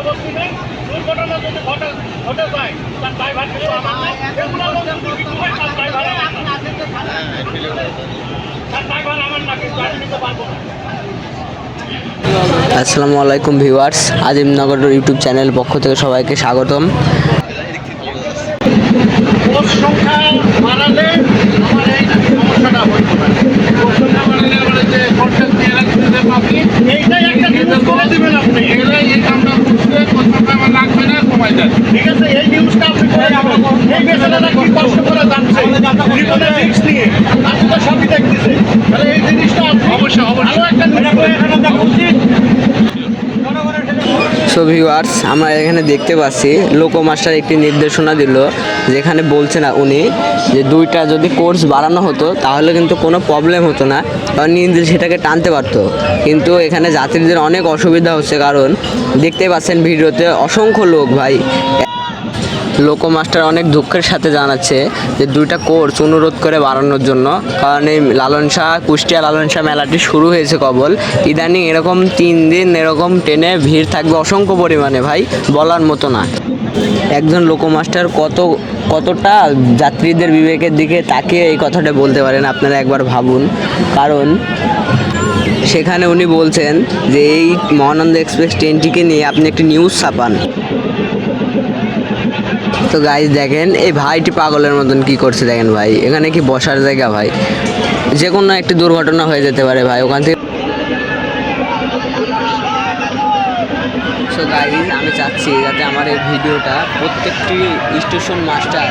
জবরদস্তিতে দুর্ঘটনা যদি ঘটে যায় তার ড্রাইভার কিন্তু আমার না। এগুলো লোক যদি কিছু হয় তার ড্রাইভার আমার না। তার ড্রাইভার আমার না, কিন্তু আমি নিতে পারবো না। আসসালামু আলাইকুম ভিউয়ার্স, আজিমনগর ইউটিউব চ্যানেল পক্ষ থেকে সবাইকে স্বাগতম। পোস্ট সংখ্যা বাড়ালে আমার এই সমস্যাটা হইতে পারে। পোস্ট সংখ্যা বাড়ালে আমরা যে কন্টেন্ট দিয়ে রাখতে পারি, এইটাই একটা নিউজ করে দিবেন আপনি। এটাই এই কামটা করতে পোস্ট সংখ্যা আমার লাগবে না, সময় যায়। ঠিক আছে, এই নিউজটা আপনি করে দিবেন। এই বেচারাটা কি কষ্ট করে যাচ্ছে জীবনের রিস্ক নিয়ে, আপনি তো সবই দেখতেছে। তাহলে এই জিনিসটা অবশ্যই ভালো একটা নিউজ করে এখানে দেখা উচিত। সো ভিউয়ার্স, আমরা এখানে দেখতে পাচ্ছি লোকো মাস্টার একটি নির্দেশনা দিল, যেখানে বলছে না উনি যে দুইটা যদি কোর্স বাড়ানো হতো তাহলে কিন্তু কোনো প্রবলেম হতো না, কারণ নিজে সেটাকে টানতে পারতো। কিন্তু এখানে যাত্রীদের অনেক অসুবিধা হচ্ছে, কারণ দেখতে পাচ্ছেন ভিডিওতে অসংখ্য লোক ভাই। লোকো মাস্টার অনেক দুঃখের সাথে জানাচ্ছে যে দুইটা কোর্স অনুরোধ করে বাড়ানোর জন্য, কারণ এই কুষ্টিয়া লালন শাহ মেলাটি শুরু হয়েছে কবল। ইদানিং এরকম 3 দিন এরকম ট্রেনে ভিড় থাকবে অসংখ্য পরিমাণে ভাই, বলার মতো না। একজন লোকো মাস্টার কতটা যাত্রীদের বিবেকের দিকে তাকিয়ে এই কথাটা বলতে পারেন আপনারা একবার ভাবুন। কারণ সেখানে উনি বলছেন যে এই মহানন্দা এক্সপ্রেস ট্রেনটিকে নিয়ে আপনি একটি নিউজ ছাপান। তো গাইজ দেখেন এই ভাইটি পাগলের মতন কি করছে দেখেন ভাই, এখানে কি বসার জায়গা ভাই? যে কোনো একটি দুর্ঘটনা হয়ে যেতে পারে ভাই ওখান থেকে। সো গাইজ, আমি চাচ্ছি যাতে আমার এই ভিডিওটা প্রত্যেকটি স্টেশন মাস্টার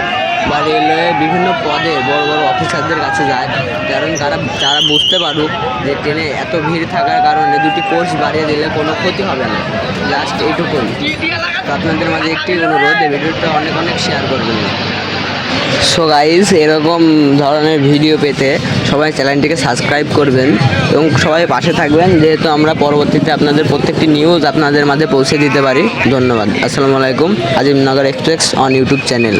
বা রেলওয়ে বিভিন্ন পদে বড় বড় অফিসারদের কাছে যায়, কারণ তারা বুঝতে পারুক যে ট্রেনে এত ভিড় থাকার কারণে দুটি কোর্স বাড়িয়ে দিলে কোনো ক্ষতি হবে না। জাস্ট এইটুকুই। তো আপনাদের মাঝে একটি অনুরোধ, এই ভিডিওটা অনেক অনেক শেয়ার করবেন না। সো গাইজ, এরকম ধরনের ভিডিও পেতে সবাই চ্যানেলটিকে সাবস্ক্রাইব করবেন এবং সবাই পাশে থাকবেন, যেহেতু আমরা পরবর্তীতে আপনাদের প্রত্যেকটি নিউজ আপনাদের মাঝে পৌঁছে দিতে পারি। ধন্যবাদ। আসসালামু আলাইকুম। Azimnagar express on YouTube channel.